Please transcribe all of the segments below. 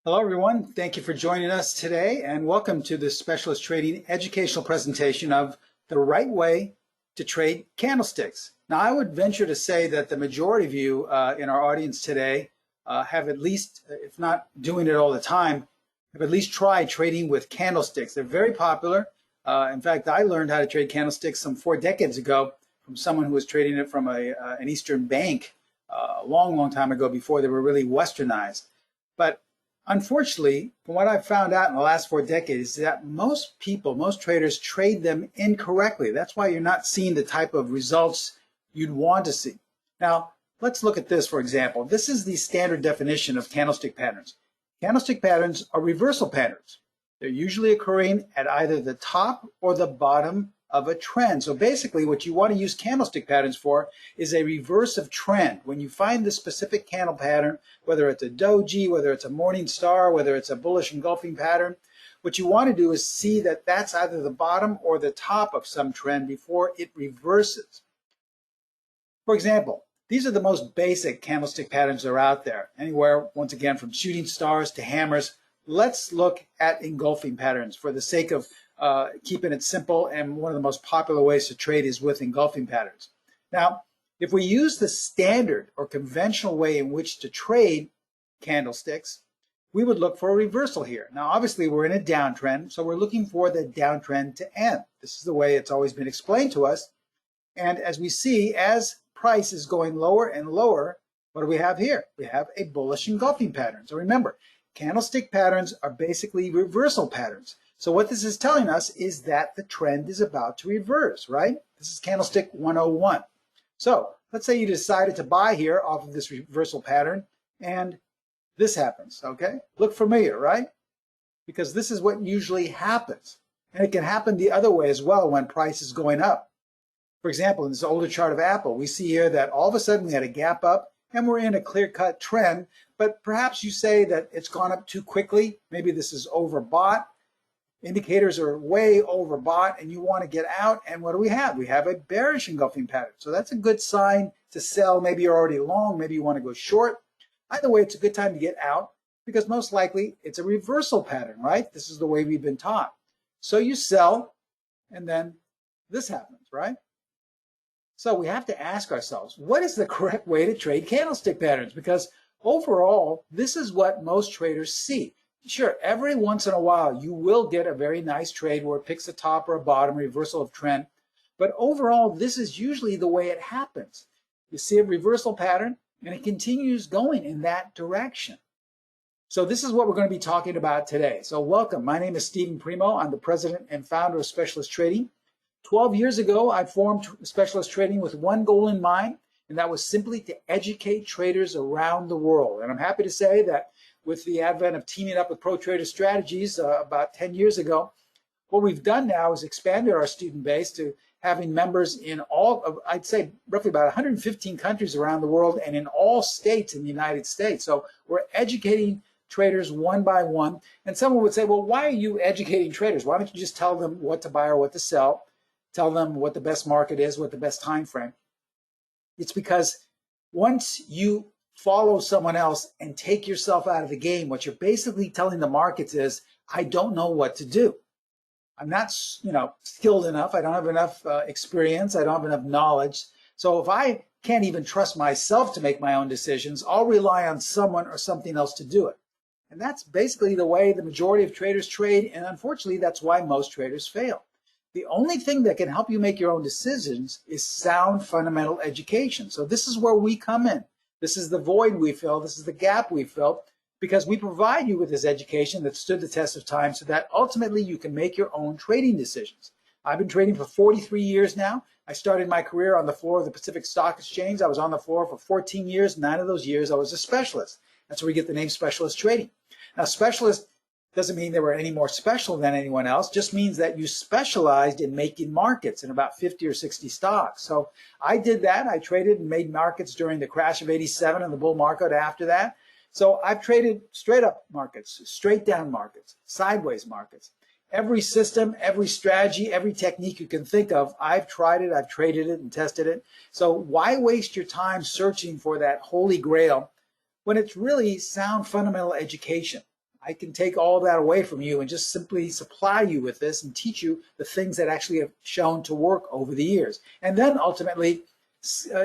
Hello, everyone. Thank you for joining us today, and welcome to this Specialist Trading educational presentation of the right way to trade candlesticks. Now, I would venture to say that the majority of you in our audience today have at least, if not doing it all the time, have at least tried trading with candlesticks. They're very popular. In fact, I learned how to trade candlesticks some 4 decades ago from someone who was trading it from an Eastern bank a long, long time ago before they were really westernized. But unfortunately, from what I've found out in the last 4 decades, is that most people, most traders trade them incorrectly. That's why you're not seeing the type of results you'd want to see. Now, let's look at this, for example. This is the standard definition of candlestick patterns. Candlestick patterns are reversal patterns. They're usually occurring at either the top or the bottom of a trend. So basically what you want to use candlestick patterns for is a reverse of trend. When you find this specific candle pattern, whether it's a doji, whether it's a morning star, whether it's a bullish engulfing pattern, what you want to do is see that that's either the bottom or the top of some trend before it reverses. For example, these are the most basic candlestick patterns that are out there, anywhere, once again, from shooting stars to hammers. Let's look at engulfing patterns for the sake of keeping it simple, and one of the most popular ways to trade is with engulfing patterns. Now, if we use the standard or conventional way in which to trade candlesticks, we would look for a reversal here. Now, obviously, we're in a downtrend, so we're looking for the downtrend to end. This is the way it's always been explained to us. And as we see, as price is going lower and lower, what do we have here? We have a bullish engulfing pattern. So remember, candlestick patterns are basically reversal patterns. So what this is telling us is that the trend is about to reverse, right? This is Candlestick 101. So let's say you decided to buy here off of this reversal pattern, and this happens, okay? Look familiar, right? Because this is what usually happens. And it can happen the other way as well when price is going up. For example, in this older chart of Apple, we see here that all of a sudden we had a gap up, and we're in a clear-cut trend, but perhaps you say that it's gone up too quickly. Maybe this is overbought. Indicators are way overbought and you want to get out, and what do we have? We have a bearish engulfing pattern. So that's a good sign to sell. Maybe you're already long, maybe you want to go short. Either way, it's a good time to get out because most likely it's a reversal pattern, right? This is the way we've been taught. So you sell and then this happens, right? So we have to ask ourselves, what is the correct way to trade candlestick patterns? Because overall, this is what most traders see. Sure, every once in a while, you will get a very nice trade where it picks a top or a bottom, reversal of trend. But overall, this is usually the way it happens. You see a reversal pattern, and it continues going in that direction. So this is what we're going to be talking about today. So welcome. My name is Steven Primo. I'm the president and founder of Specialist Trading. 12 years ago, I formed Specialist Trading with one goal in mind, and that was simply to educate traders around the world. And I'm happy to say that with the advent of teaming up with Pro Trader Strategies about 10 years ago, what we've done now is expanded our student base to having members in all of, I'd say, roughly about 115 countries around the world and in all states in the United States. So we're educating traders one by one. And someone would say, well, why are you educating traders? Why don't you just tell them what to buy or what to sell? Tell them what the best market is, what the best time frame. It's because once you follow someone else and take yourself out of the game, what you're basically telling the markets is, I don't know what to do. I'm not, skilled enough. I don't have enough experience. I don't have enough knowledge. So if I can't even trust myself to make my own decisions, I'll rely on someone or something else to do it. And that's basically the way the majority of traders trade. And unfortunately, that's why most traders fail. The only thing that can help you make your own decisions is sound fundamental education. So this is where we come in. This is the void we fill. This is the gap we fill, because we provide you with this education that stood the test of time so that ultimately you can make your own trading decisions. I've been trading for 43 years now. I started my career on the floor of the Pacific Stock Exchange. I was on the floor for 14 years. 9 of those years I was a specialist. That's where we get the name Specialist Trading. Now, specialist doesn't mean they were any more special than anyone else, just means that you specialized in making markets in about 50 or 60 stocks. So I did that. I traded and made markets during the crash of '87 and the bull market after that. So I've traded straight up markets, straight down markets, sideways markets. Every system, every strategy, every technique you can think of, I've tried it, I've traded it and tested it. So why waste your time searching for that holy grail when it's really sound fundamental education? I can take all that away from you and just simply supply you with this and teach you the things that actually have shown to work over the years. And then ultimately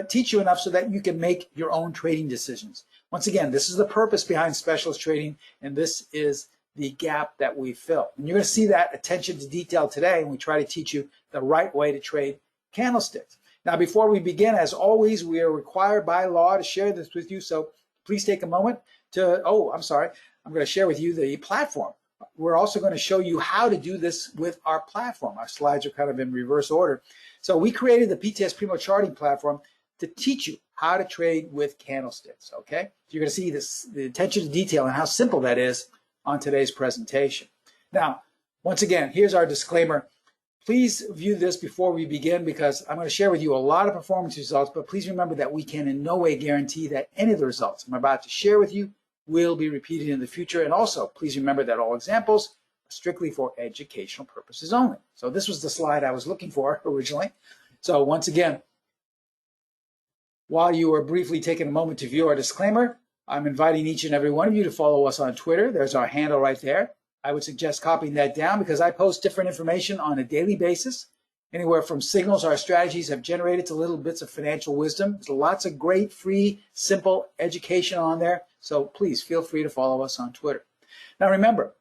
teach you enough so that you can make your own trading decisions. Once again, this is the purpose behind specialist trading, and this is the gap that we fill. And you're going to see that attention to detail today, and we try to teach you the right way to trade candlesticks. Now, before we begin, as always, we are required by law to share this with you, so please take a moment to, I'm going to share with you the platform. We're also going to show you how to do this with our platform. Our slides are kind of in reverse order. So we created the PTS Primo charting platform to teach you how to trade with candlesticks, okay? So you're going to see this, the attention to detail and how simple that is on today's presentation. Now, once again, here's our disclaimer. Please view this before we begin because I'm going to share with you a lot of performance results, but please remember that we can in no way guarantee that any of the results I'm about to share with you will be repeated in the future. And also, please remember that all examples are strictly for educational purposes only. So this was the slide I was looking for originally. So once again, while you are briefly taking a moment to view our disclaimer, I'm inviting each and every one of you to follow us on Twitter. There's our handle right there. I would suggest copying that down because I post different information on a daily basis, anywhere from signals our strategies have generated to little bits of financial wisdom. There's lots of great, free, simple education on there. So please feel free to follow us on Twitter. Now remember,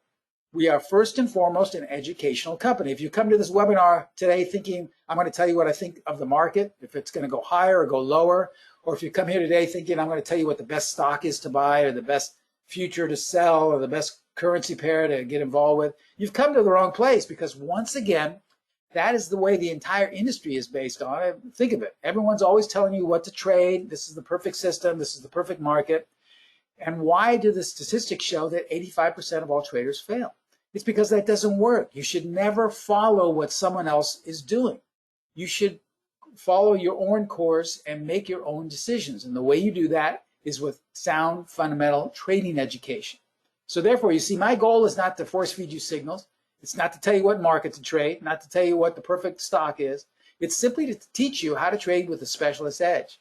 we are first and foremost an educational company. If you come to this webinar today thinking, I'm going to tell you what I think of the market, if it's going to go higher or go lower, or if you come here today thinking I'm going to tell you what the best stock is to buy or the best future to sell or the best currency pair to get involved with, you've come to the wrong place because once again, that is the way the entire industry is based on. Think of it. Everyone's always telling you what to trade. This is the perfect system. This is the perfect market. And why do the statistics show that 85% of all traders fail? It's because that doesn't work. You should never follow what someone else is doing. You should follow your own course and make your own decisions. And the way you do that is with sound, fundamental trading education. So therefore, you see, my goal is not to force feed you signals. It's not to tell you what market to trade, not to tell you what the perfect stock is. It's simply to teach you how to trade with a specialist edge.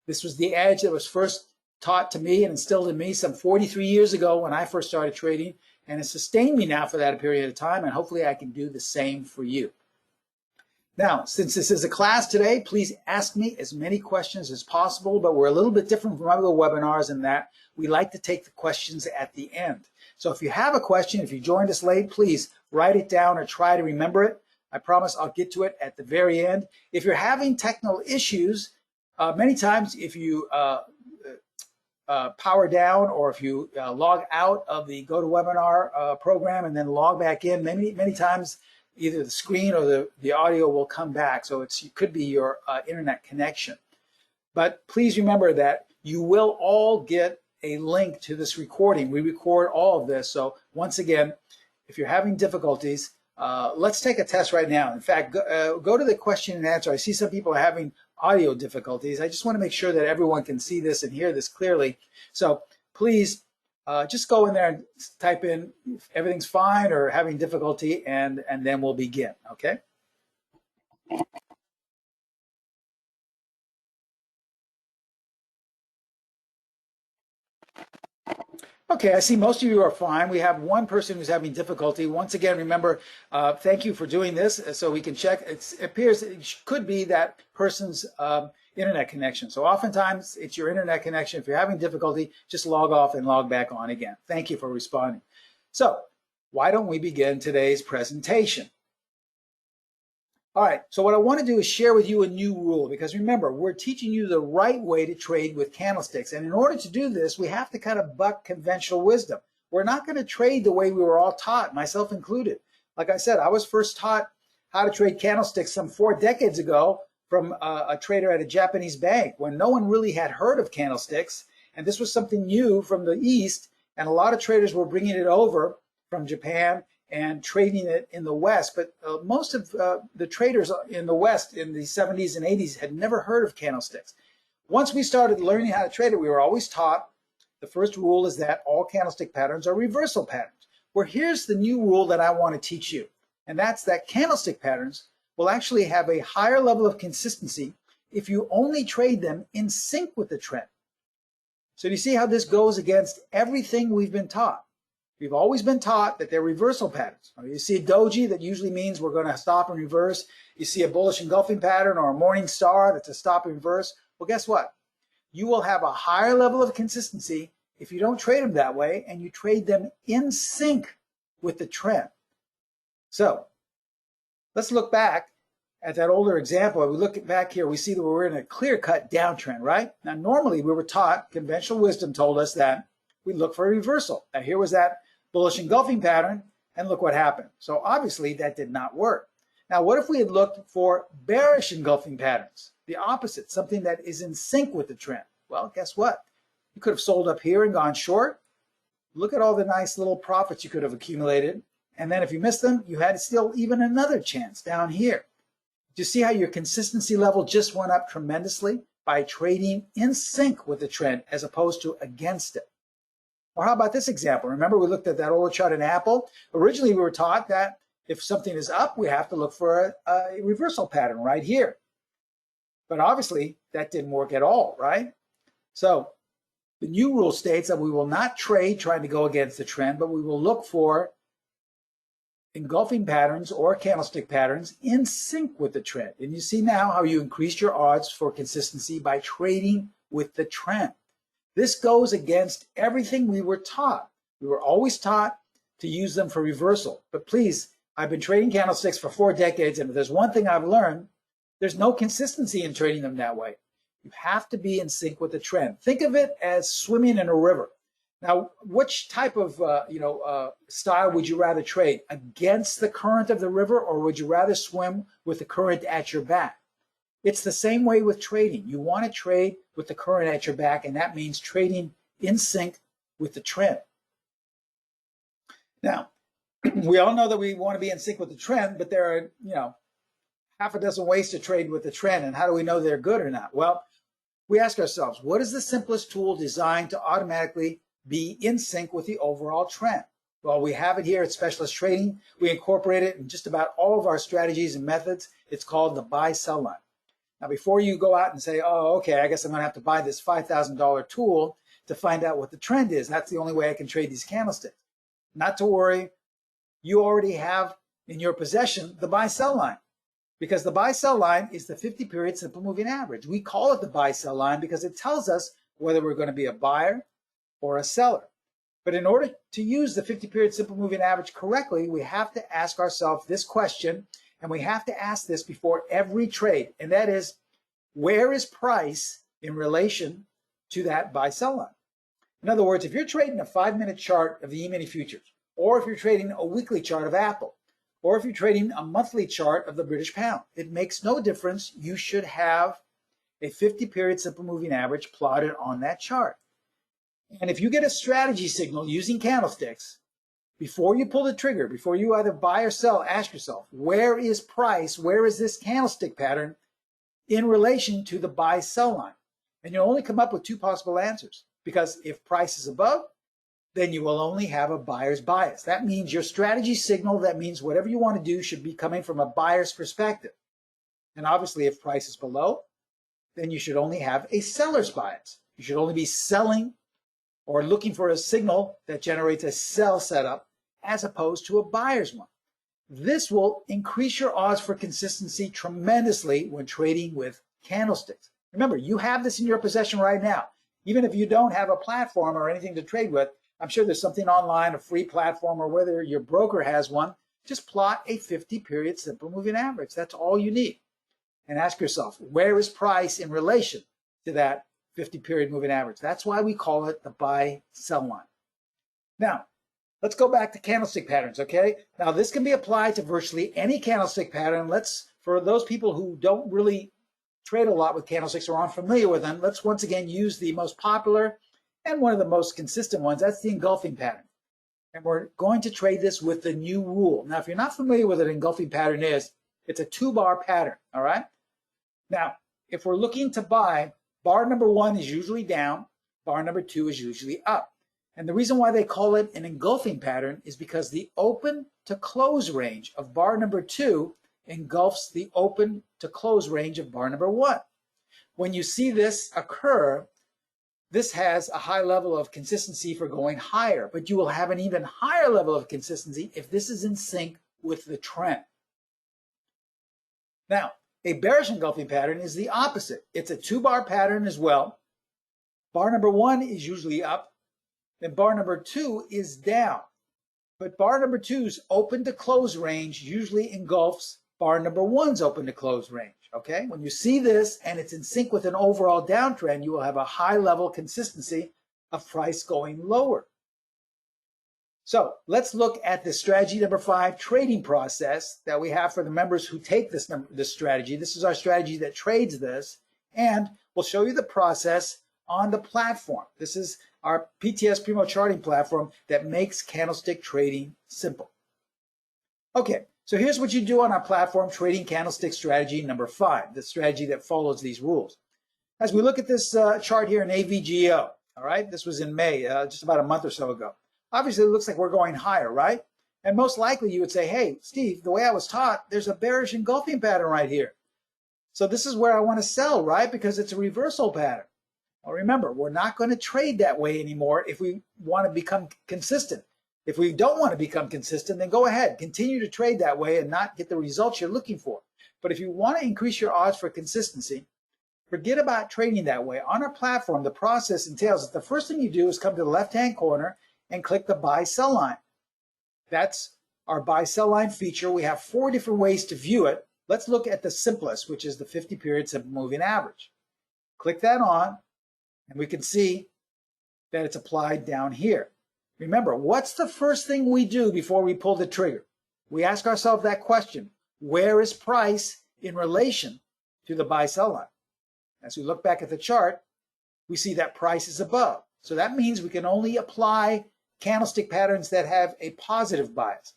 This was the edge that was first taught to me and instilled in me some 43 years ago when I first started trading, and it sustained me now for that period of time, and hopefully I can do the same for you. Now, since this is a class today, please ask me as many questions as possible, but we're a little bit different from other webinars in that we like to take the questions at the end. So if you have a question, if you joined us late, please write it down or try to remember it. I promise I'll get to it at the very end. If you're having technical issues, many times if you power down or if you log out of the GoToWebinar program and then log back in, many times either the screen or the audio will come back. So it could be your internet connection. But please remember that you will all get a link to this recording. We record all of this. So once again, if you're having difficulties, let's take a test right now. In fact, go to the question and answer. I see some people are having audio difficulties. I just want to make sure that everyone can see this and hear this clearly. So please just go in there and type in if everything's fine or having difficulty, and then we'll begin, okay? Okay, I see most of you are fine. We have one person who's having difficulty. Once again, remember, thank you for doing this so we can check. It appears it could be that person's internet connection. So oftentimes it's your internet connection. If you're having difficulty, just log off and log back on again. Thank you for responding. So why don't we begin today's presentation? All right, so what I want to do is share with you a new rule because remember, we're teaching you the right way to trade with candlesticks. And in order to do this, we have to kind of buck conventional wisdom. We're not going to trade the way we were all taught, myself included. Like I said, I was first taught how to trade candlesticks some 4 decades ago from a trader at a Japanese bank when no one really had heard of candlesticks. And this was something new from the East. And a lot of traders were bringing it over from Japan and trading it in the West. But most of the traders in the West in the 70s and 80s had never heard of candlesticks. Once we started learning how to trade it, we were always taught the first rule is that all candlestick patterns are reversal patterns. Well, here's the new rule that I want to teach you, and that's that candlestick patterns will actually have a higher level of consistency if you only trade them in sync with the trend. So do you see how this goes against everything we've been taught? We've always been taught that they're reversal patterns. You see a doji, that usually means we're going to stop and reverse. You see a bullish engulfing pattern or a morning star, that's a stop and reverse. Well, guess what? You will have a higher level of consistency if you don't trade them that way and you trade them in sync with the trend. So let's look back at that older example. If we look back here, we see that we're in a clear-cut downtrend, right? Now, normally we were taught, conventional wisdom told us that we look for a reversal. Now, here was that bullish engulfing pattern, and look what happened. So obviously that did not work. Now, what if we had looked for bearish engulfing patterns? The opposite, something that is in sync with the trend. Well, guess what? You could have sold up here and gone short. Look at all the nice little profits you could have accumulated. And then if you missed them, you had still even another chance down here. Do you see how your consistency level just went up tremendously by trading in sync with the trend as opposed to against it? Or how about this example? Remember, we looked at that old chart in Apple. Originally, we were taught that if something is up, we have to look for a reversal pattern right here. But obviously, that didn't work at all, right? So the new rule states that we will not trade trying to go against the trend, but we will look for engulfing patterns or candlestick patterns in sync with the trend. And you see now how you increase your odds for consistency by trading with the trend. This goes against everything we were taught. We were always taught to use them for reversal. But please, I've been trading candlesticks for 4 decades, and if there's one thing I've learned, there's no consistency in trading them that way. You have to be in sync with the trend. Think of it as swimming in a river. Now, which type of style would you rather trade? Against the current of the river, or would you rather swim with the current at your back? It's the same way with trading. You want to trade with the current at your back, and that means trading in sync with the trend. Now, we all know that we want to be in sync with the trend, but there are, half a dozen ways to trade with the trend, and how do we know they're good or not? Well, we ask ourselves, what is the simplest tool designed to automatically be in sync with the overall trend? Well, we have it here at Specialist Trading. We incorporate it in just about all of our strategies and methods. It's called the buy-sell line. Now, before you go out and say, oh, okay, I guess I'm going to have to buy this $5,000 tool to find out what the trend is. That's the only way I can trade these candlesticks. Not to worry. You already have in your possession the buy-sell line, because the buy-sell line is the 50-period simple moving average. We call it the buy-sell line because it tells us whether we're going to be a buyer or a seller. But in order to use the 50-period simple moving average correctly, we have to ask ourselves this question, and we have to ask this before every trade, and that is, where is price in relation to that buy-sell line? In other words, if you're trading a 5-minute chart of the E-mini futures, or if you're trading a weekly chart of Apple, or if you're trading a monthly chart of the British pound, it makes no difference. You should have a 50-period simple moving average plotted on that chart. And if you get a strategy signal using candlesticks, before you pull the trigger, before you either buy or sell, ask yourself, where is price, where is this candlestick pattern in relation to the buy-sell line? And you'll only come up with 2 possible answers, because if price is above, then you will only have a buyer's bias. That means your strategy signal, that means whatever you want to do should be coming from a buyer's perspective. And obviously, if price is below, then you should only have a seller's bias. You should only be selling or looking for a signal that generates a sell setup as opposed to a buyer's one. This will increase your odds for consistency tremendously when trading with candlesticks. Remember, you have this in your possession right now. Even if you don't have a platform or anything to trade with, I'm sure there's something online, a free platform, or whether your broker has one. Just plot a 50-period simple moving average. That's all you need. And ask yourself, where is price in relation to that 50-period moving average? That's why we call it the buy-sell line. Now, let's go back to candlestick patterns, okay? Now, this can be applied to virtually any candlestick pattern. For those people who don't really trade a lot with candlesticks or aren't familiar with them, let's once again use the most popular and one of the most consistent ones. That's the engulfing pattern. And we're going to trade this with the new rule. Now, if you're not familiar with what an engulfing pattern is, it's a 2-bar pattern, all right? Now, if we're looking to buy, bar number 1 is usually down, bar number 2 is usually up. And the reason why they call it an engulfing pattern is because the open to close range of bar number 2 engulfs the open to close range of bar number 1. When you see this occur, this has a high level of consistency for going higher, but you will have an even higher level of consistency if this is in sync with the trend. Now, a bearish engulfing pattern is the opposite. It's a 2-bar pattern as well. Bar number 1 is usually up, then bar number 2 is down. But bar number 2's open to close range usually engulfs bar number 1's open to close range. Okay, when you see this and it's in sync with an overall downtrend, you will have a high level consistency of price going lower. So let's look at the strategy number 5 trading process that we have for the members who take this strategy. This is our strategy that trades this, and we'll show you the process on the platform. This is our PTS Primo charting platform that makes candlestick trading simple. Okay. So here's what you do on our platform, Trading Candlestick Strategy number 5, the strategy that follows these rules. As we look at this chart here in AVGO, all right, this was in May, just about a month or so ago. Obviously, it looks like we're going higher, right? And most likely you would say, hey, Steve, the way I was taught, there's a bearish engulfing pattern right here. So this is where I want to sell, right? Because it's a reversal pattern. Well, remember, we're not going to trade that way anymore if we want to become consistent. If we don't want to become consistent, then go ahead, continue to trade that way and not get the results you're looking for. But if you want to increase your odds for consistency, forget about trading that way. On our platform, the process entails that the first thing you do is come to the left-hand corner and click the buy-sell line. That's our buy-sell line feature. We have 4 different ways to view it. Let's look at the simplest, which is the 50-period simple moving average. Click that on, and we can see that it's applied down here. Remember, what's the first thing we do before we pull the trigger? We ask ourselves that question. Where is price in relation to the buy-sell line? As we look back at the chart, we see that price is above. So that means we can only apply candlestick patterns that have a positive bias.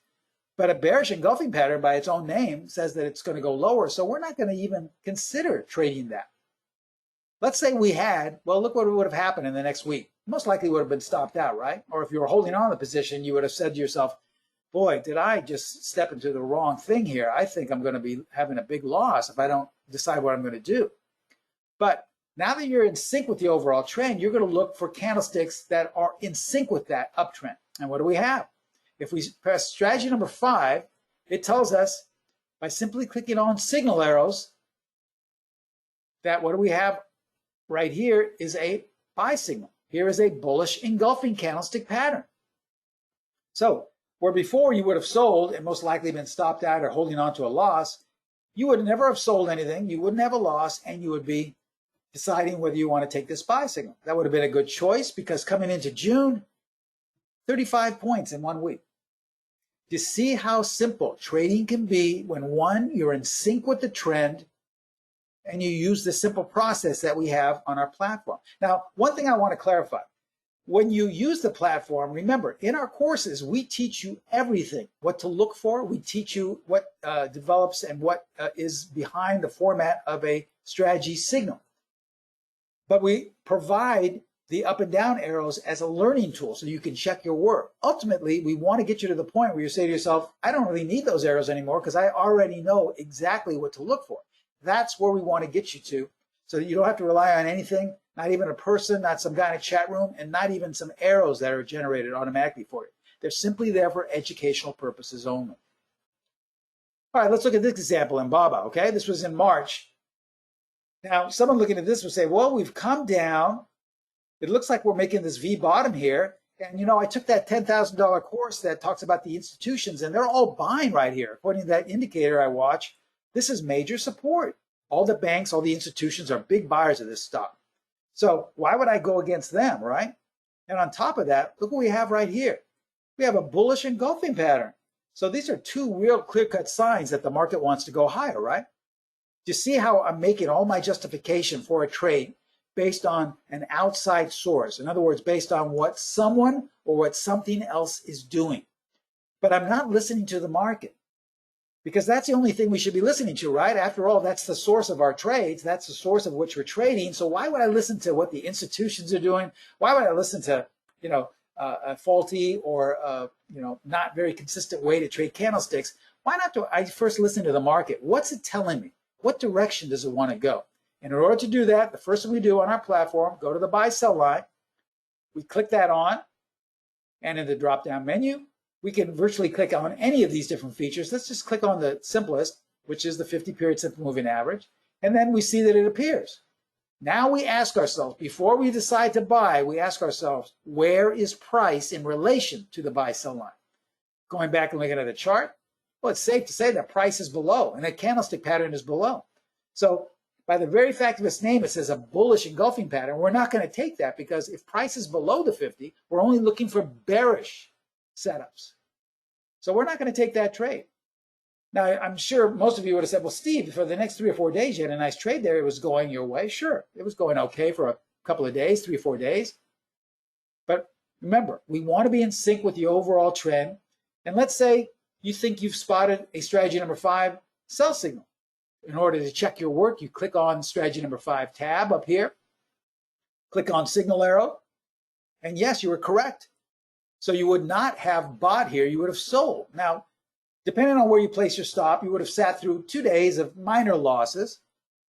But a bearish engulfing pattern by its own name says that it's going to go lower, so we're not going to even consider trading that. Let's say we had, well, look what would have happened in the next week. Most likely would have been stopped out, right? Or if you were holding on the position, you would have said to yourself, boy, did I just step into the wrong thing here? I think I'm going to be having a big loss if I don't decide what I'm going to do. But now that you're in sync with the overall trend, you're going to look for candlesticks that are in sync with that uptrend. And what do we have? If we press strategy number 5, it tells us by simply clicking on signal arrows that what do we have right here is a buy signal. Here is a bullish engulfing candlestick pattern. So where before you would have sold and most likely been stopped out or holding on to a loss, you would never have sold anything, you wouldn't have a loss, and you would be deciding whether you want to take this buy signal. That would have been a good choice because coming into June, 35 points in 1 week. You see how simple trading can be when, one, you're in sync with the trend and you use the simple process that we have on our platform. Now, one thing I want to clarify. When you use the platform, remember, in our courses, we teach you everything, what to look for. We teach you what develops and what is behind the format of a strategy signal. But we provide the up and down arrows as a learning tool so you can check your work. Ultimately, we want to get you to the point where you say to yourself, I don't really need those arrows anymore because I already know exactly what to look for. That's where we want to get you to so that you don't have to rely on anything, not even a person, not some guy in a chat room, and not even some arrows that are generated automatically for you. They're simply there for educational purposes only. All right, let's look at this example in BABA, okay? This was in March. Now, someone looking at this would say, well, we've come down. It looks like we're making this V bottom here. And, you know, I took that $10,000 course that talks about the institutions, and they're all buying right here. According to that indicator I watch, this is major support. All the banks, all the institutions are big buyers of this stock. So why would I go against them, right? And on top of that, look what we have right here. We have a bullish engulfing pattern. So these are 2 real clear-cut signs that the market wants to go higher, right? Do you see how I'm making all my justification for a trade based on an outside source? In other words, based on what someone or what something else is doing. But I'm not listening to the market. Because that's the only thing we should be listening to, right? After all, that's the source of our trades. That's the source of which we're trading. So why would I listen to what the institutions are doing? Why would I listen to, you know, a faulty or, you know, not very consistent way to trade candlesticks? Why not do I first listen to the market? What's it telling me? What direction does it want to go? And in order to do that, the first thing we do on our platform, go to the buy-sell line. We click that on, and in the drop-down menu, we can virtually click on any of these different features. Let's just click on the simplest, which is the 50-period simple moving average, and then we see that it appears. Now we ask ourselves, before we decide to buy, we ask ourselves, where is price in relation to the buy-sell line? Going back and looking at the chart, well, it's safe to say that price is below, and that candlestick pattern is below. So by the very fact of its name, it says a bullish engulfing pattern. We're not going to take that, because if price is below the 50, we're only looking for bearish setups. So we're not going to take that trade. Now, I'm sure most of you would have said, well, Steve, for the next 3 or 4 days, you had a nice trade there. It was going your way. Sure, it was going okay for a couple of days, 3 or 4 days. But remember, we want to be in sync with the overall trend. And let's say you think you've spotted a strategy number 5 sell signal. In order to check your work, you click on strategy number 5 tab up here, click on signal arrow, and yes, you were correct. So you would not have bought here, you would have sold. Now, depending on where you place your stop, you would have sat through 2 days of minor losses.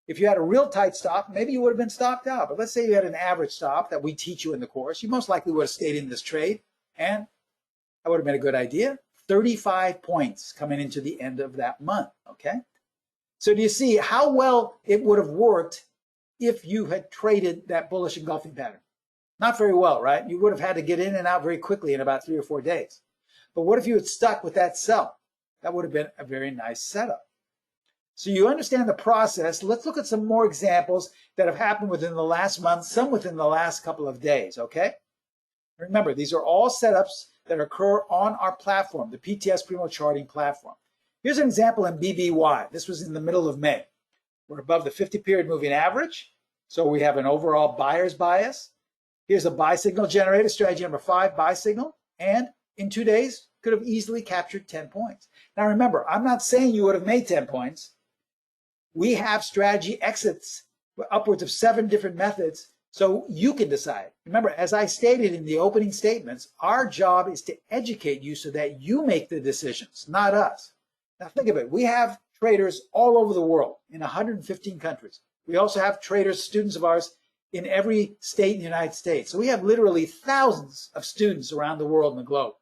If you had a real tight stop, maybe you would have been stopped out. But let's say you had an average stop that we teach you in the course, you most likely would have stayed in this trade, and that would have been a good idea. 35 points coming into the end of that month, okay? So do you see how well it would have worked if you had traded that bullish engulfing pattern? Not very well, right? You would have had to get in and out very quickly in about 3 or 4 days. But what if you had stuck with that sell? That would have been a very nice setup. So you understand the process. Let's look at some more examples that have happened within the last month, some within the last couple of days, okay? Remember, these are all setups that occur on our platform, the PTS Primo Charting platform. Here's an example in BBY. This was in the middle of May. We're above the 50-period moving average, so we have an overall buyer's bias. Here's a buy signal generated, strategy number 5, buy signal, and in 2 days, could have easily captured 10 points. Now remember, I'm not saying you would have made 10 points. We have strategy exits, upwards of 7 different methods, so you can decide. Remember, as I stated in the opening statements, our job is to educate you so that you make the decisions, not us. Now think of it. We have traders all over the world in 115 countries. We also have traders, students of ours, in every state in the United States. So we have literally thousands of students around the world and the globe.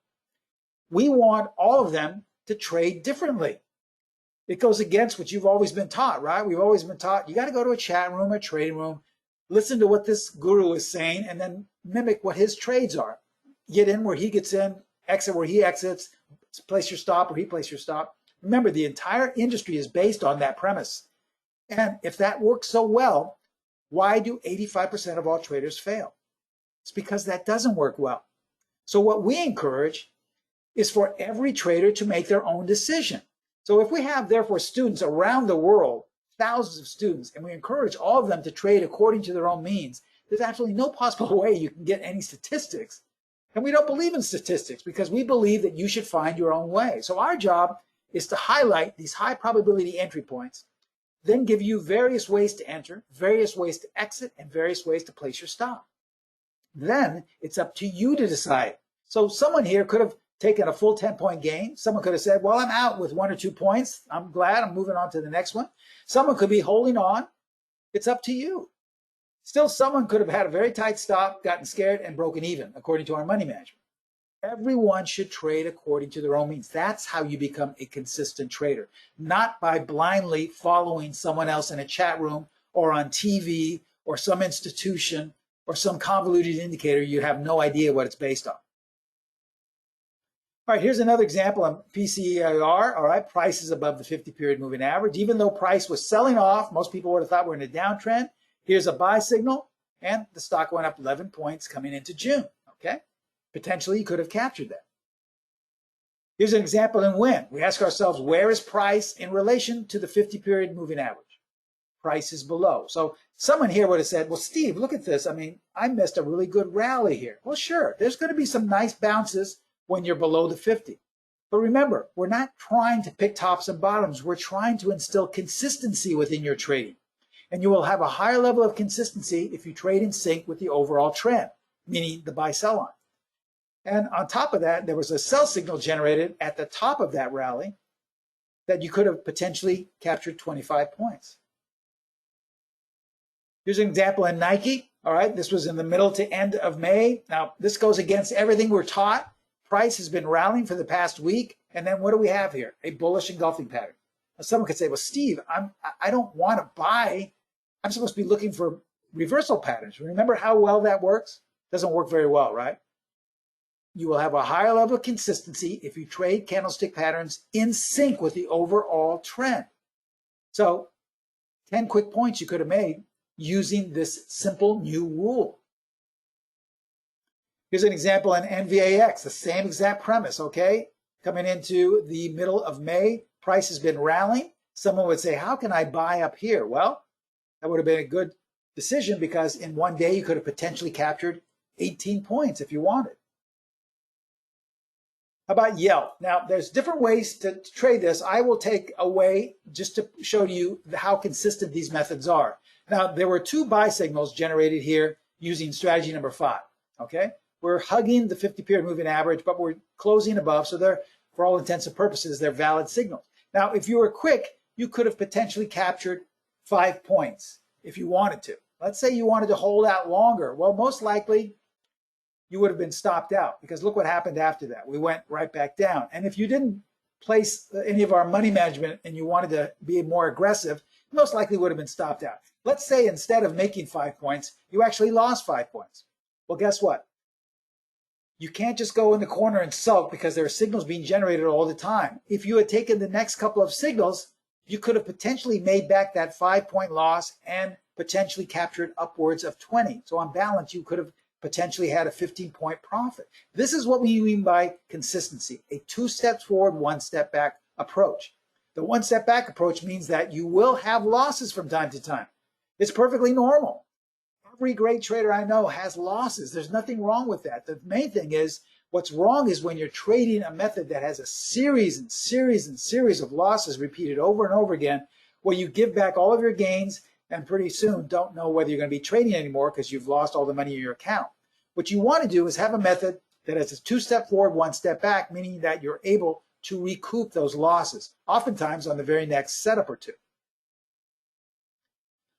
We want all of them to trade differently. It goes against what you've always been taught, right? We've always been taught you got to go to a chat room, a trading room, listen to what this guru is saying, and then mimic what his trades are. Get in where he gets in, exit where he exits, place your stop where he places your stop. Remember, the entire industry is based on that premise. And if that works so well, why do 85% of all traders fail? It's because that doesn't work well. So what we encourage is for every trader to make their own decision. So if we have, therefore, students around the world, thousands of students, and we encourage all of them to trade according to their own means, there's absolutely no possible way you can get any statistics. And we don't believe in statistics because we believe that you should find your own way. So our job is to highlight these high probability entry points, then give you various ways to enter, various ways to exit, and various ways to place your stop. Then it's up to you to decide. So someone here could have taken a full 10-point gain. Someone could have said, well, I'm out with 1 or 2 points. I'm glad I'm moving on to the next one. Someone could be holding on. It's up to you. Still, someone could have had a very tight stop, gotten scared, and broken even, according to our money management. Everyone should trade according to their own means. That's how you become a consistent trader, not by blindly following someone else in a chat room or on TV or some institution or some convoluted indicator you have no idea what it's based on. All right, here's another example on PCER. All right, price is above the 50-period moving average. Even though price was selling off, most people would have thought we're in a downtrend. Here's a buy signal, and the stock went up 11 points coming into June, okay? Potentially, you could have captured that. Here's an example in WIN. We ask ourselves, where is price in relation to the 50-period moving average? Price is below. So someone here would have said, well, Steve, look at this. I mean, I missed a really good rally here. Well, sure, there's going to be some nice bounces when you're below the 50. But remember, we're not trying to pick tops and bottoms. We're trying to instill consistency within your trading. And you will have a higher level of consistency if you trade in sync with the overall trend, meaning the buy-sell line. And on top of that, there was a sell signal generated at the top of that rally that you could have potentially captured 25 points. Here's an example in Nike. All right, this was in the middle to end of May. Now, this goes against everything we're taught. Price has been rallying for the past week. And then what do we have here? A bullish engulfing pattern. Now, someone could say, well, Steve, I don't want to buy. I'm supposed to be looking for reversal patterns. Remember how well that works? Doesn't work very well, right? You will have a higher level of consistency if you trade candlestick patterns in sync with the overall trend. So 10 quick points you could have made using this simple new rule. Here's an example in NVAX, the same exact premise, okay? Coming into the middle of May, price has been rallying. Someone would say, how can I buy up here? Well, that would have been a good decision because in one day you could have potentially captured 18 points if you wanted. How about Yelp? Now, there's different ways to trade this. I will take away just to show you how consistent these methods are. Now, there were two buy signals generated here using strategy number 5, okay? We're hugging the 50-period moving average, but we're closing above, so they're, for all intents and purposes, they're valid signals. Now, if you were quick, you could have potentially captured 5 points if you wanted to. Let's say you wanted to hold out longer. Well, most likely, you would have been stopped out because look what happened after that. We went right back down. And if you didn't place any of our money management and you wanted to be more aggressive, most likely would have been stopped out. Let's say instead of making 5 points, you actually lost 5 points. Well, guess what? You can't just go in the corner and sulk because there are signals being generated all the time. If you had taken the next couple of signals, you could have potentially made back that 5-point loss and potentially captured upwards of 20. So on balance, you could have potentially had a 15-point profit. This is what we mean by consistency, a 2 steps forward, 1 step back approach. The 1 step back approach means that you will have losses from time to time. It's perfectly normal. Every great trader I know has losses. There's nothing wrong with that. The main thing is, what's wrong is when you're trading a method that has a series and series and series of losses repeated over and over again, where you give back all of your gains and pretty soon don't know whether you're going to be trading anymore because you've lost all the money in your account. What you want to do is have a method that has a 2 step forward, 1 step back, meaning that you're able to recoup those losses, oftentimes on the very next setup or two.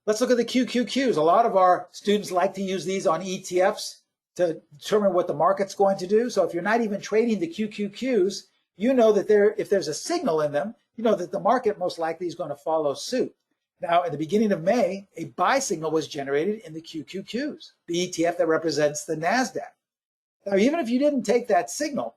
Let's look at the QQQs. A lot of our students like to use these on ETFs to determine what the market's going to do. So if you're not even trading the QQQs, you know that if there's a signal in them, you know that the market most likely is going to follow suit. Now, at the beginning of May, a buy signal was generated in the QQQs, the ETF that represents the NASDAQ. Now, even if you didn't take that signal,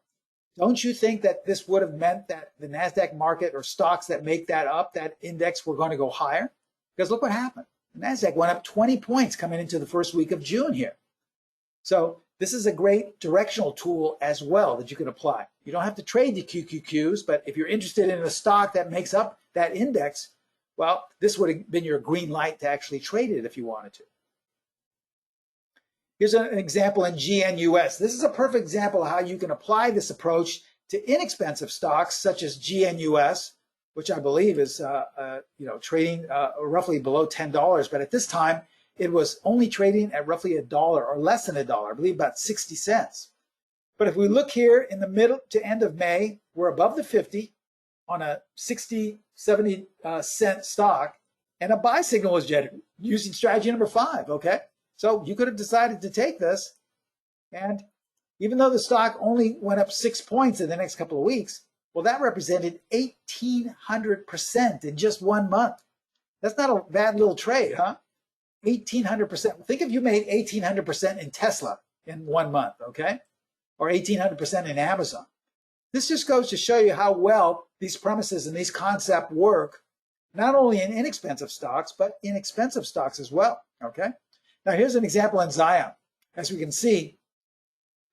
don't you think that this would have meant that the NASDAQ market or stocks that make that up, that index, were going to go higher? Because look what happened. The NASDAQ went up 20 points coming into the first week of June here. So this is a great directional tool as well that you can apply. You don't have to trade the QQQs, but if you're interested in a stock that makes up that index, well, this would have been your green light to actually trade it if you wanted to. Here's an example in GNUS. This is a perfect example of how you can apply this approach to inexpensive stocks such as GNUS, which I believe is trading roughly below $10. But at this time, it was only trading at roughly $1 or less than $1, I believe about 60 cents. But if we look here in the middle to end of May, we're above the 50 on a 60, 70 cent stock, and a buy signal was generated using strategy number 5, okay? So you could have decided to take this, and even though the stock only went up 6 points in the next couple of weeks, well, that represented 1,800% in just 1 month. That's not a bad little trade, huh? 1,800%. Think if you made 1,800% in Tesla in 1 month, okay? Or 1,800% in Amazon. This just goes to show you how well these premises and these concepts work, not only in inexpensive stocks, but in expensive stocks as well, okay? Now, here's an example in Zion. As we can see,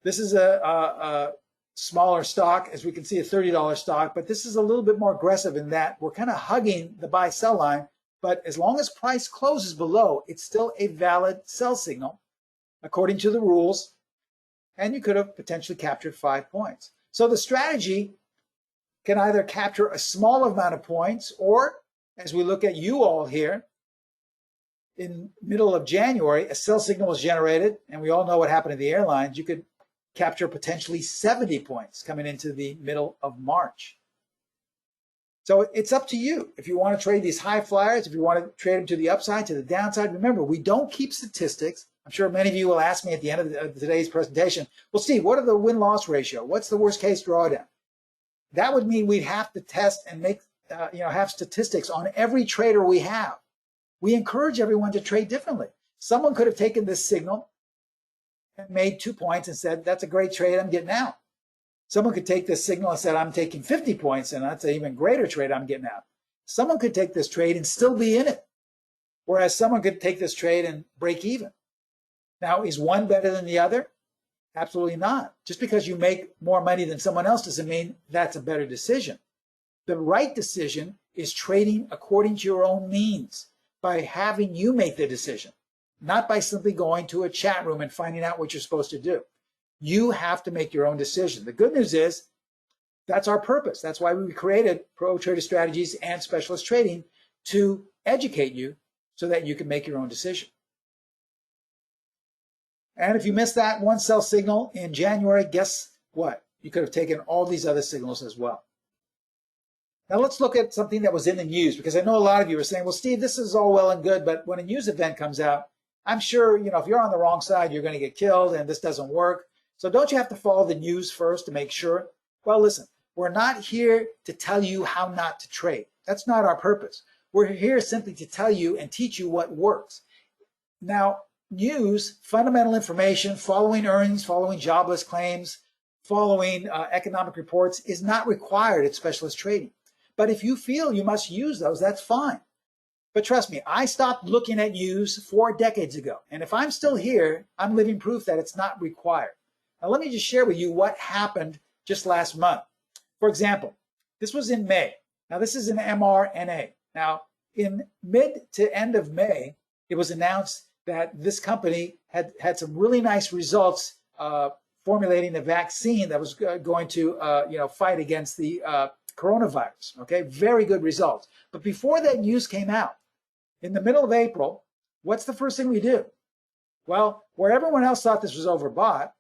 this is a smaller stock. As we can see, a $30 stock, but this is a little bit more aggressive in that we're kind of hugging the buy-sell line, but as long as price closes below, it's still a valid sell signal according to the rules, and you could have potentially captured 5 points. So the strategy can either capture a small amount of points, or as we look at you all here, in middle of January, a sell signal was generated, and we all know what happened in the airlines. You could capture potentially 70 points coming into the middle of March. So it's up to you. If you want to trade these high flyers, if you want to trade them to the upside, to the downside, remember, we don't keep statistics. I'm sure many of you will ask me at the end of today's presentation, well, Steve, what are the win-loss ratio? What's the worst case drawdown? That would mean we'd have to test and make, have statistics on every trader we have. We encourage everyone to trade differently. Someone could have taken this signal and made 2 points and said, that's a great trade, I'm getting out. Someone could take this signal and said, I'm taking 50 points and that's an even greater trade, I'm getting out. Someone could take this trade and still be in it. Whereas someone could take this trade and break even. Now, is one better than the other? Absolutely not. Just because you make more money than someone else doesn't mean that's a better decision. The right decision is trading according to your own means by having you make the decision, not by simply going to a chat room and finding out what you're supposed to do. You have to make your own decision. The good news is that's our purpose. That's why we created Pro Trader Strategies and Specialist Trading, to educate you so that you can make your own decision. And if you missed that one sell signal in January, guess what? You could have taken all these other signals as well. Now let's look at something that was in the news, because I know a lot of you are saying, well, Steve, this is all well and good, but when a news event comes out, I'm sure, if you're on the wrong side, you're going to get killed and this doesn't work. So don't you have to follow the news first to make sure? Well, listen, we're not here to tell you how not to trade. That's not our purpose. We're here simply to tell you and teach you what works. Now, news, fundamental information, following earnings, following jobless claims, following economic reports is not required at Specialist Trading. But if you feel you must use those, that's fine. But trust me, I stopped looking at news 4 decades ago. And if I'm still here, I'm living proof that it's not required. Now, let me just share with you what happened just last month. For example, this was in May. Now, this is an mRNA. Now, in mid to end of May, it was announced that this company had some really nice results formulating a vaccine that was going to fight against the coronavirus. Okay, very good results. But before that news came out, in the middle of April, what's the first thing we do? Well, where everyone else thought this was overbought,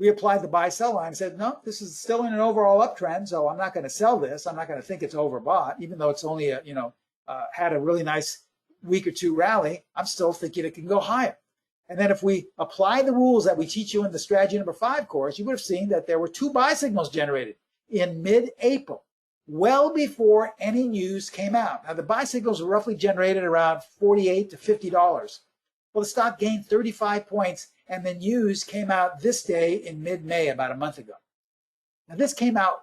we applied the buy-sell line and said, no, this is still in an overall uptrend, so I'm not going to sell this. I'm not going to think it's overbought, even though it's only had a really nice week or two rally. I'm still thinking it can go higher. And then if we apply the rules that we teach you in the strategy number 5 course, you would have seen that there were 2 buy signals generated in mid-April, well before any news came out. Now, the buy signals were roughly generated around $48 to $50. Well, the stock gained 35 points, and the news came out this day in mid-May, about a month ago. Now, this came out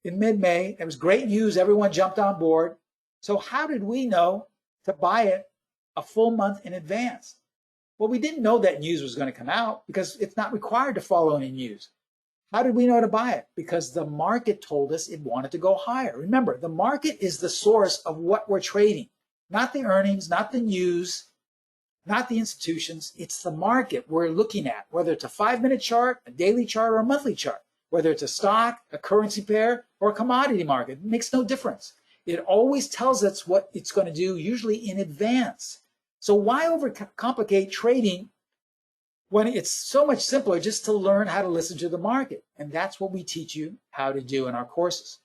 in mid-May. It was great news. Everyone jumped on board. So how did we know to buy it a full month in advance? Well, we didn't know that news was going to come out because it's not required to follow any news. How did we know to buy it? Because the market told us it wanted to go higher. Remember, the market is the source of what we're trading, not the earnings, not the news, not the institutions. It's the market we're looking at, whether it's a 5-minute chart, a daily chart, or a monthly chart, whether it's a stock, a currency pair, or a commodity market. It makes no difference. It always tells us what it's going to do, usually in advance. So why overcomplicate trading when it's so much simpler just to learn how to listen to the market? And that's what we teach you how to do in our courses.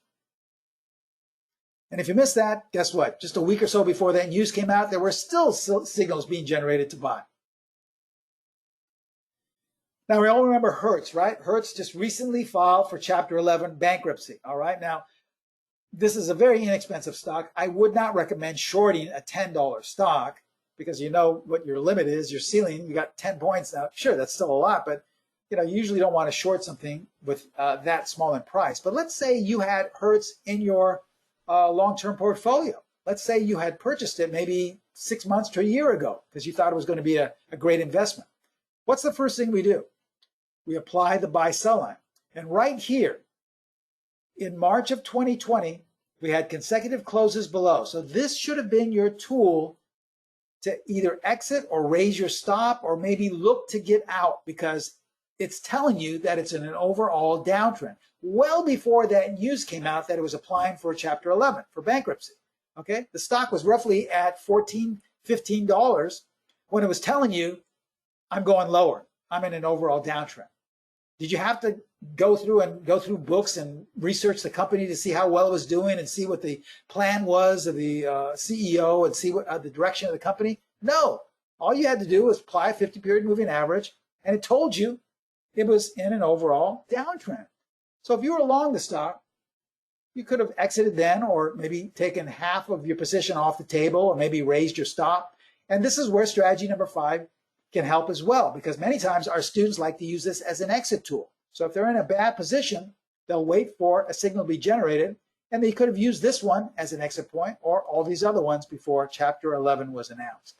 And if you missed that, guess what? Just a week or so before that news came out, there were still signals being generated to buy. Now, we all remember Hertz, right? Hertz just recently filed for Chapter 11 bankruptcy, all right? Now, this is a very inexpensive stock. I would not recommend shorting a $10 stock because you know what your limit is, your ceiling. You got 10 points now. Sure, that's still a lot, but you usually don't want to short something with that small in price. But let's say you had Hertz in your long-term portfolio. Let's say you had purchased it maybe 6 months to a year ago because you thought it was going to be a great investment. What's the first thing we do? We apply the buy-sell line. And right here, in March of 2020, we had consecutive closes below. So this should have been your tool to either exit or raise your stop or maybe look to get out because it's telling you that it's in an overall downtrend. Well before that news came out that it was applying for Chapter 11 for bankruptcy. Okay, the stock was roughly at $14, $15 when it was telling you, I'm going lower. I'm in an overall downtrend. Did you have to go through books and research the company to see how well it was doing and see what the plan was of the CEO and see what the direction of the company? No, All you had to do was apply a 50-period moving average, and it told you it was in an overall downtrend. So if you were long the stock, you could have exited then, or maybe taken half of your position off the table, or maybe raised your stop. And this is where strategy number 5 can help as well, because many times our students like to use this as an exit tool. So if they're in a bad position, they'll wait for a signal to be generated, and they could have used this one as an exit point, or all these other ones before Chapter 11 was announced.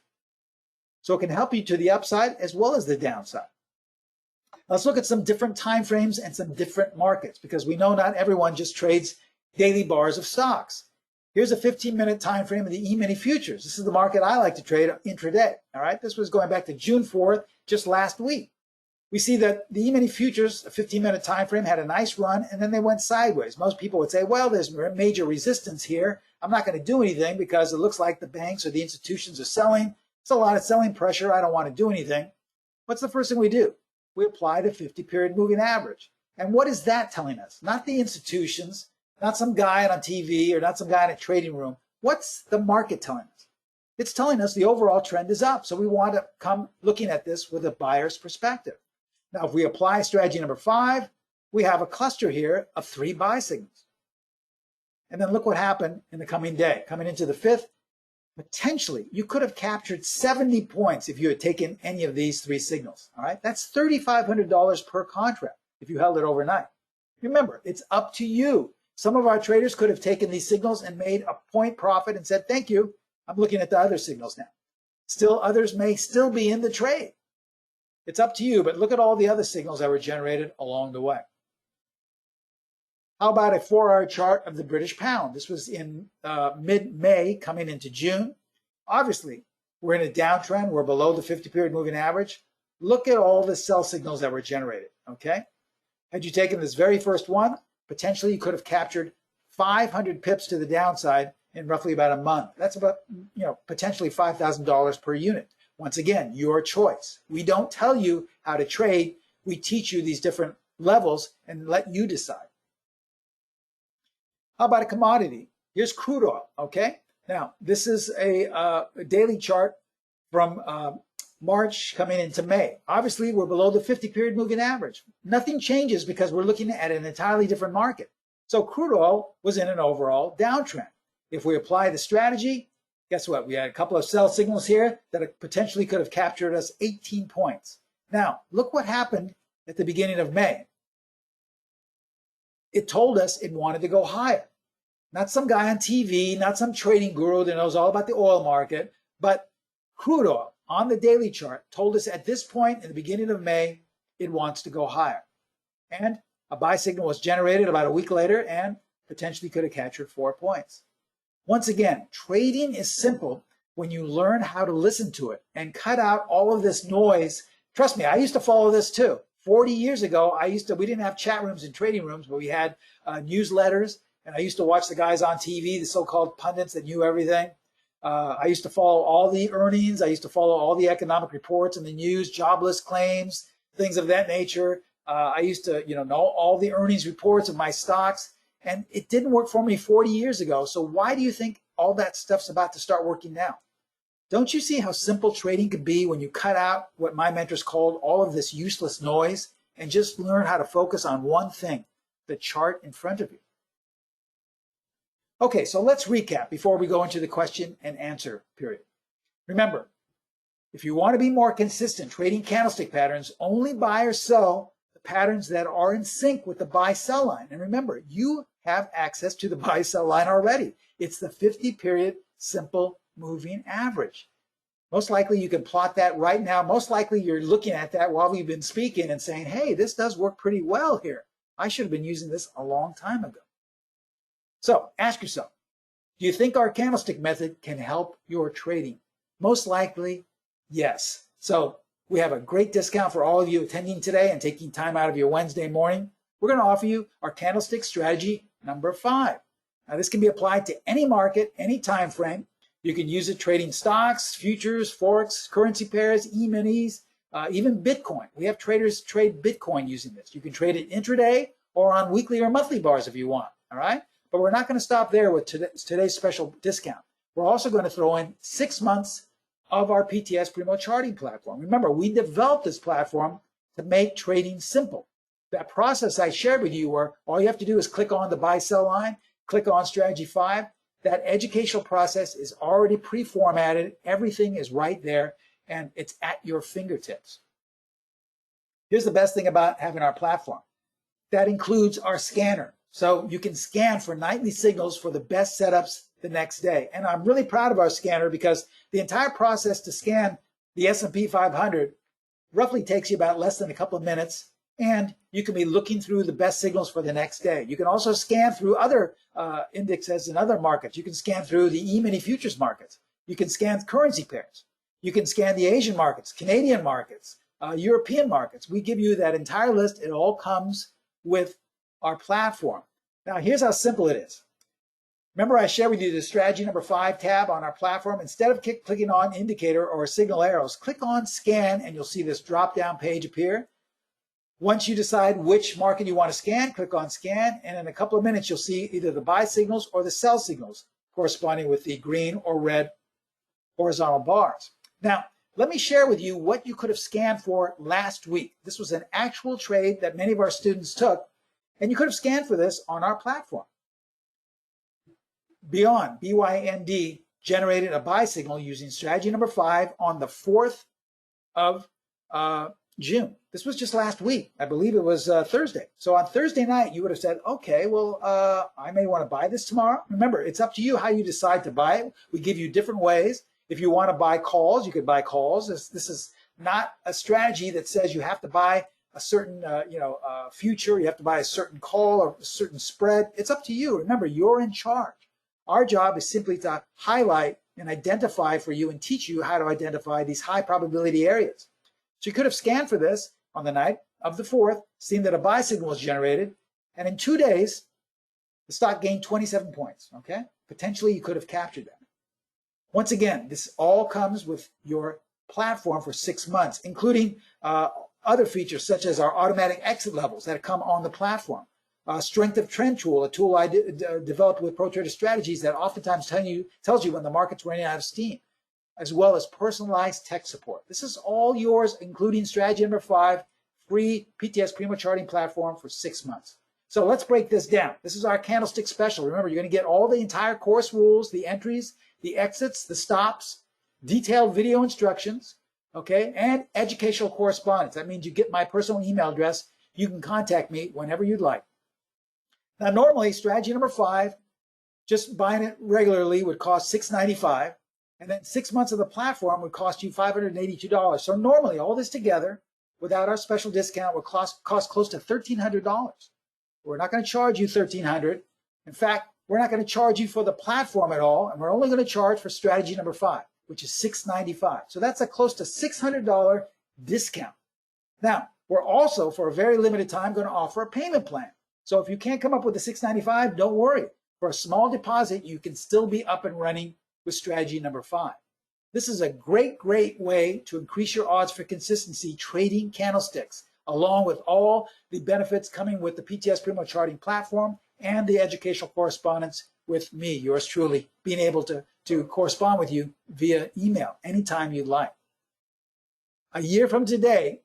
So it can help you to the upside as well as the downside. Let's look at some different time frames and some different markets, because we know not everyone just trades daily bars of stocks. Here's a 15-minute time frame of the E-mini futures. This is the market I like to trade intraday. All right, this was going back to June 4th, just last week. We see that the E-mini futures, a 15-minute time frame, had a nice run, and then they went sideways. Most people would say, well, there's major resistance here. I'm not going to do anything because it looks like the banks or the institutions are selling. It's a lot of selling pressure. I don't want to do anything. What's the first thing we do? We apply the 50-period moving average. And what is that telling us? Not the institutions, not some guy on TV, or not some guy in a trading room. What's the market telling us? It's telling us the overall trend is up. So we want to come looking at this with a buyer's perspective. Now, if we apply strategy number 5, we have a cluster here of 3 buy signals. And then look what happened in the coming day. Coming into the 5th, potentially, you could have captured 70 points if you had taken any of these 3 signals. All right, that's $3,500 per contract if you held it overnight. Remember, it's up to you. Some of our traders could have taken these signals and made a point profit and said, thank you, I'm looking at the other signals now. Still, others may still be in the trade. It's up to you, but look at all the other signals that were generated along the way. How about a 4-hour chart of the British pound? This was in mid-May, coming into June. Obviously, we're in a downtrend. We're below the 50-period moving average. Look at all the sell signals that were generated, okay? Had you taken this very first one, potentially you could have captured 500 pips to the downside in roughly about a month. That's about, potentially $5,000 per unit. Once again, your choice. We don't tell you how to trade. We teach you these different levels and let you decide. How about a commodity? Here's crude oil, okay? Now, this is a daily chart from March coming into May. Obviously, we're below the 50-period moving average. Nothing changes because we're looking at an entirely different market. So crude oil was in an overall downtrend. If we apply the strategy, guess what? We had a couple of sell signals here that potentially could have captured us 18 points. Now, look what happened at the beginning of May. It told us it wanted to go higher. Not some guy on TV, not some trading guru that knows all about the oil market, but crude oil on the daily chart told us at this point in the beginning of May, it wants to go higher. And a buy signal was generated about a week later and potentially could have captured 4 points. Once again, trading is simple when you learn how to listen to it and cut out all of this noise. Trust me, I used to follow this too. 40 years ago, we didn't have chat rooms and trading rooms, but we had newsletters, and I used to watch the guys on TV, the so-called pundits that knew everything. I used to follow all the earnings. I used to follow all the economic reports and the news, jobless claims, things of that nature. I used to, know all the earnings reports of my stocks, and it didn't work for me 40 years ago. So why do you think all that stuff's about to start working now? Don't you see how simple trading could be when you cut out what my mentors called all of this useless noise and just learn how to focus on one thing, the chart in front of you? Okay, so let's recap before we go into the question and answer period. Remember, if you want to be more consistent trading candlestick patterns, only buy or sell the patterns that are in sync with the buy-sell line. And remember, you have access to the buy-sell line already. It's the 50-period simple moving average. Most likely you can plot that right now. Most likely you're looking at that while we've been speaking and saying, hey, this does work pretty well here. I should have been using this a long time ago. So ask yourself, do you think our candlestick method can help your trading? Most likely, yes. So we have a great discount for all of you attending today and taking time out of your Wednesday morning. We're going to offer you our Candlestick Strategy number 5. Now this can be applied to any market, any time frame. You can use it trading stocks, futures, forex, currency pairs, E-minis, even Bitcoin. We have traders trade Bitcoin using this. You can trade it intraday or on weekly or monthly bars if you want, all right? But we're not going to stop there with today's special discount. We're also going to throw in 6 months of our PTS Primo charting platform. Remember, we developed this platform to make trading simple. That process I shared with you where all you have to do is click on the buy sell line, click on strategy 5. That educational process is already pre-formatted. Everything is right there and it's at your fingertips. Here's the best thing about having our platform. That includes our scanner. So you can scan for nightly signals for the best setups the next day. And I'm really proud of our scanner because the entire process to scan the S&P 500 roughly takes you about less than a couple of minutes. And you can be looking through the best signals for the next day. You can also scan through other indexes and other markets. You can scan through the E-mini futures markets. You can scan currency pairs. You can scan the Asian markets, Canadian markets, European markets. We give you that entire list. It all comes with our platform. Now, here's how simple it is. Remember I shared with you the strategy number 5 tab on our platform. Instead of clicking on indicator or signal arrows, click on scan and you'll see this drop-down page appear. Once you decide which market you want to scan, click on scan, and in a couple of minutes you'll see either the buy signals or the sell signals corresponding with the green or red horizontal bars. Now, let me share with you what you could have scanned for last week. This was an actual trade that many of our students took, and you could have scanned for this on our platform. Beyond, BYND, generated a buy signal using strategy number 5 on the 4th of June. This was just last week. I believe it was Thursday. So on Thursday night, you would have said, okay, well, I may want to buy this tomorrow. Remember, it's up to you how you decide to buy it. We give you different ways. If you want to buy calls, you could buy calls. This is not a strategy that says you have to buy a certain future. You have to buy a certain call or a certain spread. It's up to you. Remember, you're in charge. Our job is simply to highlight and identify for you and teach you how to identify these high probability areas. So you could have scanned for this on the night of the 4th, seen that a buy signal was generated, and in 2 days, the stock gained 27 points, okay? Potentially, you could have captured that. Once again, this all comes with your platform for 6 months, including other features such as our automatic exit levels that come on the platform. Strength of trend tool, a tool I developed with Pro Trader Strategies that oftentimes tells you when the market's running out of steam, as well as personalized tech support. This is all yours, including strategy number 5, free PTS Primo charting platform for 6 months. So let's break this down. This is our Candlestick special. Remember, you're going to get all the entire course rules, the entries, the exits, the stops, detailed video instructions, okay, and educational correspondence. That means you get my personal email address. You can contact me whenever you'd like. Now, normally, strategy number 5, just buying it regularly would cost $6.95. And then 6 months of the platform would cost you $582. So normally, all this together, without our special discount, would cost close to $1,300. We're not going to charge you $1,300. In fact, we're not going to charge you for the platform at all, and we're only going to charge for strategy number 5, which is $695. So that's a close to $600 discount. Now, we're also, for a very limited time, going to offer a payment plan. So if you can't come up with the $695, don't worry. For a small deposit, you can still be up and running with strategy number 5. This is a great way to increase your odds for consistency trading candlesticks, along with all the benefits coming with the PTS Primo charting platform and the educational correspondence with me, yours truly, being able to correspond with you via email anytime you'd like. A year from today,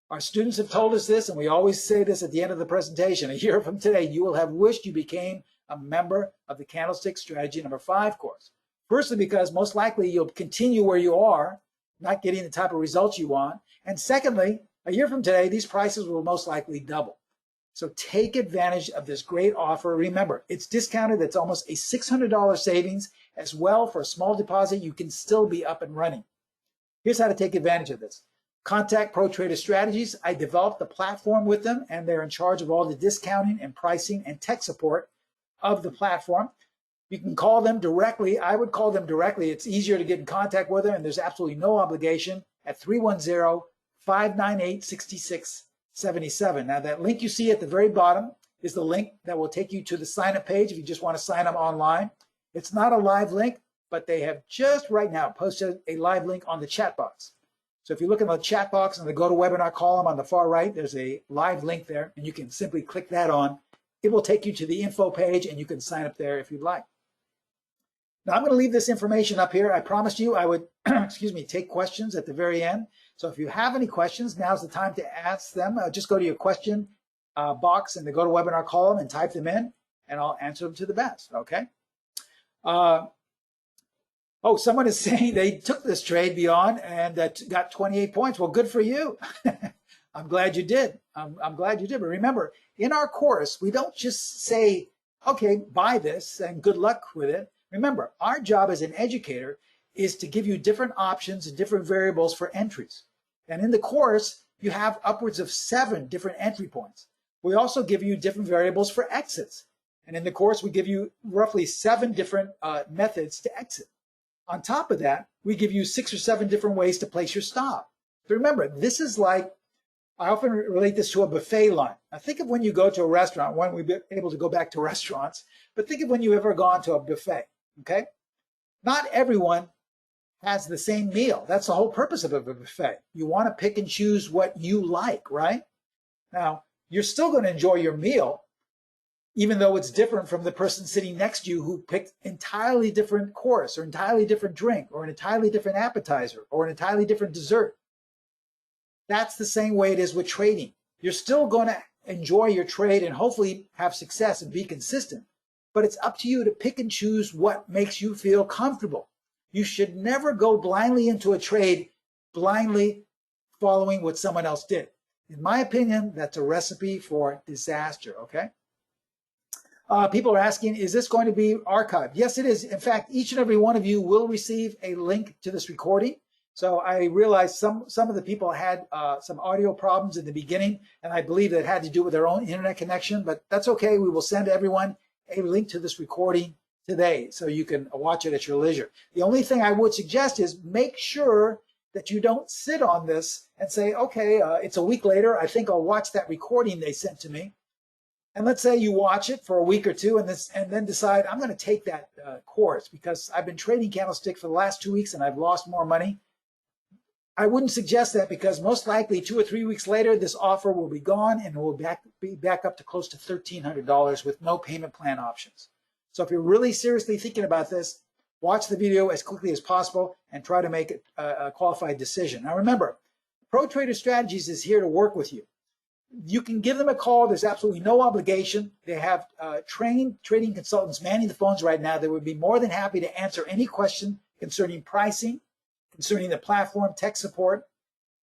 our students have told us this, and we always say this at the end of the presentation. A year from today, you will have wished you became a member of the Candlestick Strategy number 5 course. Firstly, because most likely you'll continue where you are, not getting the type of results you want. And secondly, a year from today, these prices will most likely double. So take advantage of this great offer. Remember, it's discounted. It's almost a $600 savings as well. For a small deposit, you can still be up and running. Here's how to take advantage of this. Contact Pro Trader Strategies. I developed the platform with them, and they're in charge of all the discounting and pricing and tech support of the platform. You can call them directly. I would call them directly. It's easier to get in contact with them, and there's absolutely no obligation at 310-598-6677. Now, that link you see at the very bottom is the link that will take you to the sign-up page if you just want to sign up online. It's not a live link, but they have just right now posted a live link on the chat box. So if you look in the chat box in the GoToWebinar column on the far right, there's a live link there, and you can simply click that on. It will take you to the info page, and you can sign up there if you'd like. Now I'm going to leave this information up here. I promised you I would, excuse me, take questions at the very end. So if you have any questions, now's the time to ask them. Just go to your question box in the GoToWebinar column and type them in, and I'll answer them to the best, okay? Oh, someone is saying they took this trade beyond and got 28 points. Well, good for you. I'm glad you did. I'm glad you did. But remember, in our course, we don't just say, okay, buy this and good luck with it. Remember, our job as an educator is to give you different options and different variables for entries. And in the course, you have upwards of 7 different entry points. We also give you different variables for exits. And in the course, we give you roughly 7 different methods to exit. On top of that, we give you 6 or 7 different ways to place your stop. So remember, this is like, I often relate this to a buffet line. Now think of when you go to a restaurant, when we've been able to go back to restaurants, but think of when you've ever gone to a buffet, okay? Not everyone has the same meal. That's the whole purpose of a buffet. You want to pick and choose what you like, right? Now, you're still going to enjoy your meal, even though it's different from the person sitting next to you who picked entirely different course or entirely different drink or an entirely different appetizer or an entirely different dessert. That's the same way it is with trading. You're still going to enjoy your trade and hopefully have success and be consistent, but it's up to you to pick and choose what makes you feel comfortable. You should never go blindly into a trade, blindly following what someone else did. In my opinion, that's a recipe for disaster, okay? People are asking, is this going to be archived? Yes, it is. In fact, each and every one of you will receive a link to this recording. So I realized some of the people had some audio problems in the beginning, and I believe that had to do with their own internet connection, but that's okay. We will send everyone a link to this recording today so you can watch it at your leisure. The only thing I would suggest is make sure that you don't sit on this and say, okay, it's a week later, I think I'll watch that recording they sent to me. And let's say you watch it for a week or two and then decide, I'm going to take that course because I've been trading candlestick for the last 2 weeks and I've lost more money. I wouldn't suggest that because most likely 2 or 3 weeks later, this offer will be gone and will be back up to close to $1,300 with no payment plan options. So if you're really seriously thinking about this, watch the video as quickly as possible and try to make it a qualified decision. Now remember, Pro Trader Strategies is here to work with you. You can give them a call. There's absolutely no obligation. They have trained trading consultants manning the phones right now. They would be more than happy to answer any question concerning pricing, concerning the platform, tech support,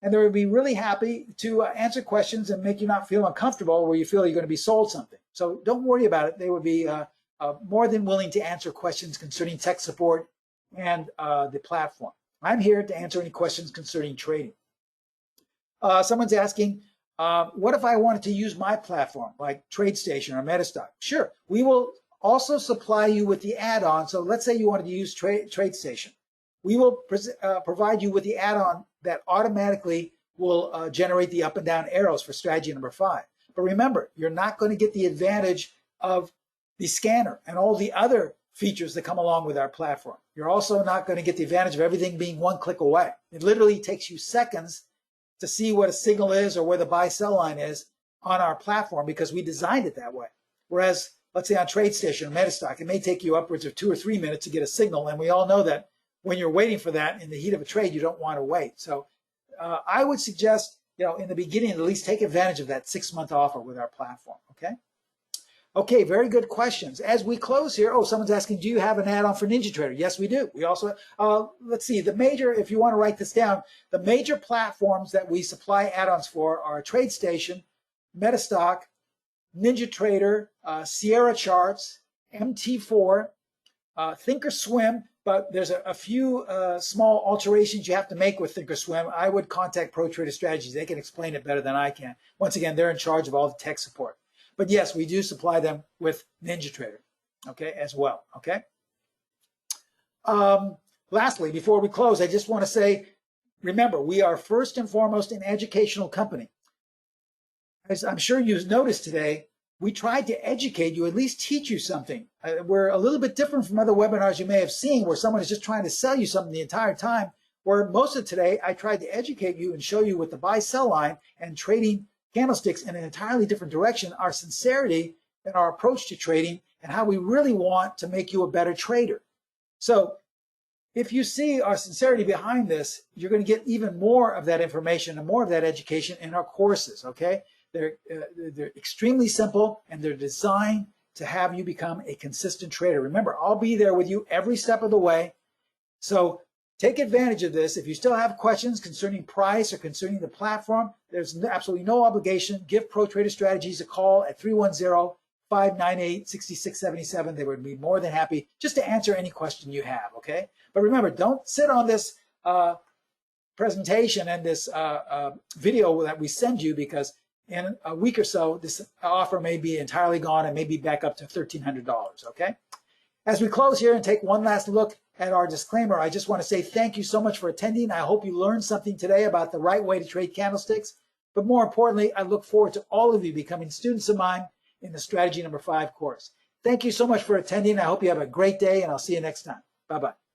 and they would be really happy to answer questions and make you not feel uncomfortable where you feel you're going to be sold something. So don't worry about it. They would be more than willing to answer questions concerning tech support and the platform. I'm here to answer any questions concerning trading. Someone's asking, what if I wanted to use my platform like TradeStation or Metastock? Sure, we will also supply you with the add-on. So let's say you wanted to use TradeStation. We will provide you with the add-on that automatically will generate the up and down arrows for strategy number 5. But remember, you're not going to get the advantage of the scanner and all the other features that come along with our platform. You're also not going to get the advantage of everything being one click away. It literally takes you seconds to see what a signal is or where the buy-sell line is on our platform because we designed it that way. Whereas, let's say on TradeStation or Metastock, it may take you upwards of 2 or 3 minutes to get a signal, and we all know that when you're waiting for that in the heat of a trade, you don't want to wait. So I would suggest, in the beginning, at least take advantage of that 6-month offer with our platform, okay? Okay, very good questions. As we close here, someone's asking, do you have an add-on for NinjaTrader? Yes, we do. We also, let's see, the major, if you want to write this down, the major platforms that we supply add-ons for are TradeStation, Metastock, NinjaTrader, Sierra Charts, MT4, Thinkorswim, but there's a few small alterations you have to make with Thinkorswim. I would contact Pro Trader Strategies. They can explain it better than I can. Once again, they're in charge of all the tech support. But yes, we do supply them with NinjaTrader, okay, as well, okay? Lastly, before we close, I just want to say, remember, we are first and foremost an educational company. As I'm sure you've noticed today, we tried to educate you, at least teach you something. We're a little bit different from other webinars you may have seen where someone is just trying to sell you something the entire time, where most of today I tried to educate you and show you with the buy-sell line and trading candlesticks in an entirely different direction, our sincerity and our approach to trading and how we really want to make you a better trader. So if you see our sincerity behind this, you're going to get even more of that information and more of that education in our courses, okay? They're extremely simple, and they're designed to have you become a consistent trader. Remember, I'll be there with you every step of the way. So take advantage of this. If you still have questions concerning price or concerning the platform, there's absolutely no obligation. Give Pro Trader Strategies a call at 310-598-6677. They would be more than happy just to answer any question you have, okay? But remember, don't sit on this presentation and this video that we send you, because in a week or so, this offer may be entirely gone and maybe back up to $1,300, okay? As we close here and take one last look at our disclaimer, I just want to say thank you so much for attending. I hope you learned something today about the right way to trade candlesticks. But more importantly, I look forward to all of you becoming students of mine in the Strategy number 5 course. Thank you so much for attending. I hope you have a great day, and I'll see you next time. Bye-bye.